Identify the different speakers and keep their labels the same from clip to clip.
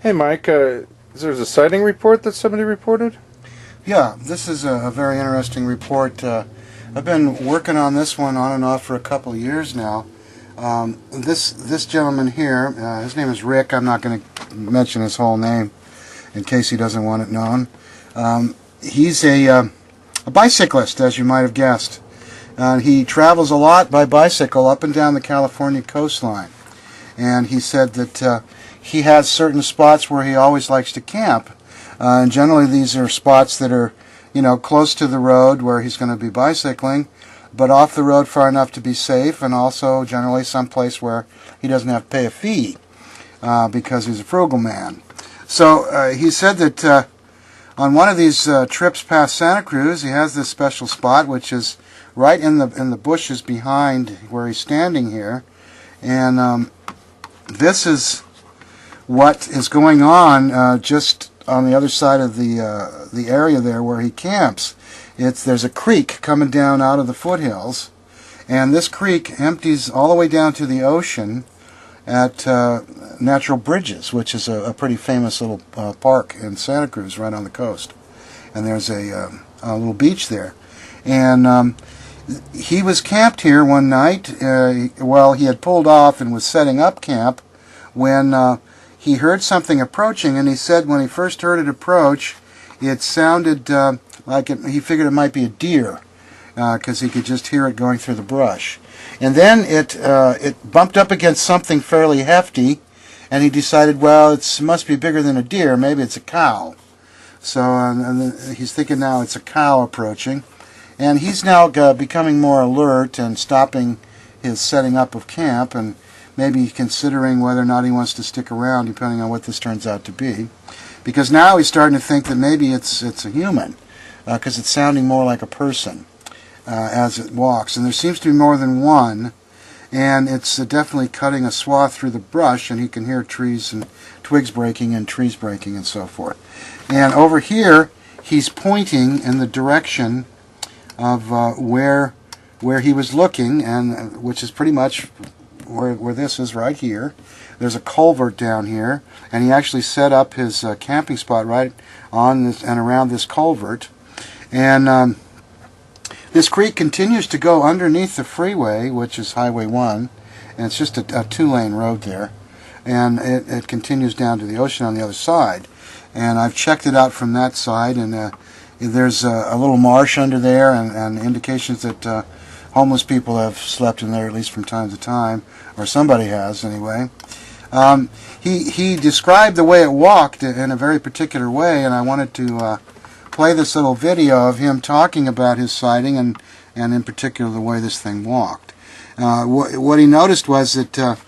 Speaker 1: Hey, Mike, there's a sighting report that somebody reported?
Speaker 2: Yeah, this is a very interesting report. I've been working on this one on and off for a couple of years now. This gentleman here, his name is Rick. I'm not going to mention his whole name in case he doesn't want it known. He's a bicyclist, as you might have guessed. He travels a lot by bicycle up and down the California coastline. And he said that he has certain spots where he always likes to camp. And generally these are spots that are, close to the road where he's going to be bicycling, but off the road far enough to be safe, and also generally someplace where he doesn't have to pay a fee because he's a frugal man. So he said that on one of these trips past Santa Cruz, he has this special spot, which is right in the bushes behind where he's standing here, and this is what is going on just on the other side of the area there where he camps. There's a creek coming down out of the foothills, and this creek empties all the way down to the ocean at Natural Bridges, which is a pretty famous little park in Santa Cruz right on the coast. And there's a little beach there. And he was camped here one night. He had pulled off and was setting up camp when he heard something approaching, and he said when he first heard it approach, it sounded like he figured it might be a deer because he could just hear it going through the brush. And then it bumped up against something fairly hefty, and he decided, well, it must be bigger than a deer. Maybe it's a cow. So he's thinking now it's a cow approaching. And he's now becoming more alert and stopping his setting up of camp and maybe considering whether or not he wants to stick around, depending on what this turns out to be. Because now he's starting to think that maybe it's a human, because it's sounding more like a person as it walks. And there seems to be more than one, and it's definitely cutting a swath through the brush, and he can hear trees and twigs breaking and trees breaking and so forth. And over here, he's pointing in the direction of where he was looking, and which is pretty much where this is right here. There's a culvert down here, and he actually set up his camping spot right on this and around this culvert. And this creek continues to go underneath the freeway, which is Highway 1, and it's just a two-lane road there. And it continues down to the ocean on the other side. And I've checked it out from that side, and there's a little marsh under there, and indications that homeless people have slept in there at least from time to time, or somebody has anyway. He described the way it walked in a very particular way, and I wanted to play this little video of him talking about his sighting and in particular the way this thing walked. What he noticed was that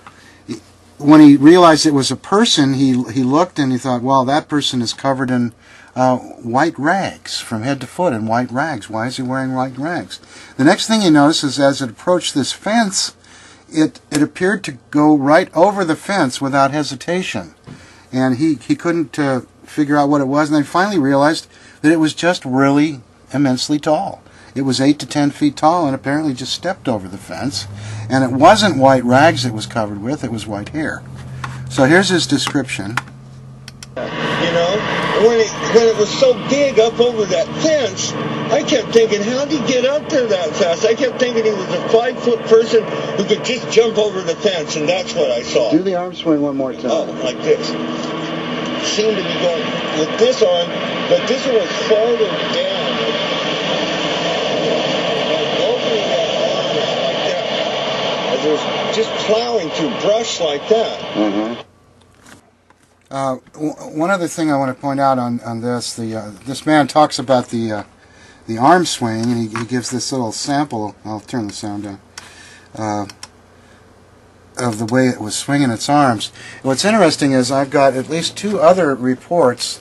Speaker 2: when he realized it was a person, he looked and he thought, well, that person is covered in white rags from head to foot, in white rags. Why is he wearing white rags? The next thing he noticed is as it approached this fence, it appeared to go right over the fence without hesitation. And he couldn't figure out what it was, and then finally realized that it was just really immensely tall. It was 8 to 10 feet tall and apparently just stepped over the fence. And it wasn't white rags it was covered with, it was white hair. So here's his description.
Speaker 3: When it was so big up over that fence, I kept thinking, how did he get up there that fast? I kept thinking he was a 5-foot person who could just jump over the fence, and that's what I saw.
Speaker 2: Do the arm swing one more time.
Speaker 3: Oh, like this. Seemed to be going with this arm, but this one was farther down. Opening that arm was like that. As it was just plowing through brush like that.
Speaker 2: Mm-hmm. One other thing I want to point out on this, this man talks about the arm swing, and he gives this little sample. I'll turn the sound down. Of the way it was swinging its arms. What's interesting is I've got at least 2 other reports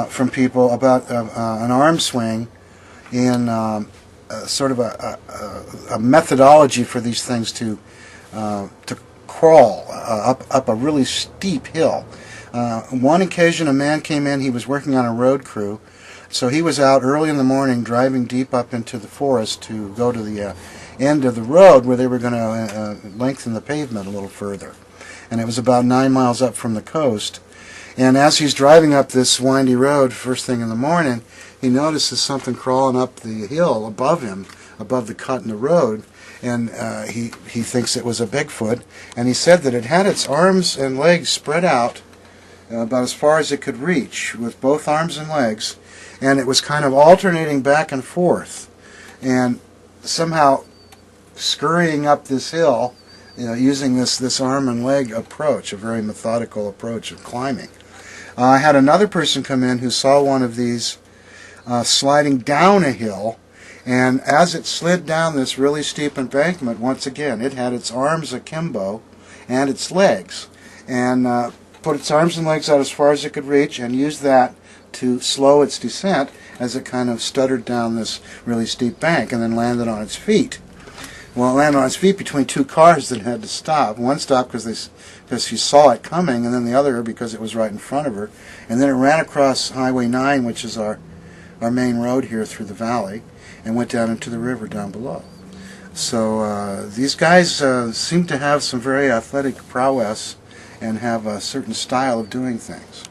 Speaker 2: from people about an arm swing in sort of a methodology for these things to crawl up a really steep hill. One occasion a man came in, he was working on a road crew, so he was out early in the morning driving deep up into the forest to go to the end of the road where they were going to lengthen the pavement a little further. And it was about 9 miles up from the coast. And as he's driving up this windy road first thing in the morning, he notices something crawling up the hill above him, above the cut in the road, and he thinks it was a Bigfoot. And he said that it had its arms and legs spread out about as far as it could reach, with both arms and legs, and it was kind of alternating back and forth, and somehow scurrying up this hill, using this arm and leg approach, a very methodical approach of climbing. I had another person come in who saw one of these sliding down a hill, and as it slid down this really steep embankment, once again, it had its arms akimbo and its legs, and put its arms and legs out as far as it could reach, and used that to slow its descent as it kind of stuttered down this really steep bank, and then landed on its feet. Well, it landed on its feet between two cars that had to stop. One stopped because she saw it coming, and then the other because it was right in front of her. And then it ran across Highway 9, which is our main road here through the valley, and went down into the river down below. So these guys seem to have some very athletic prowess and have a certain style of doing things.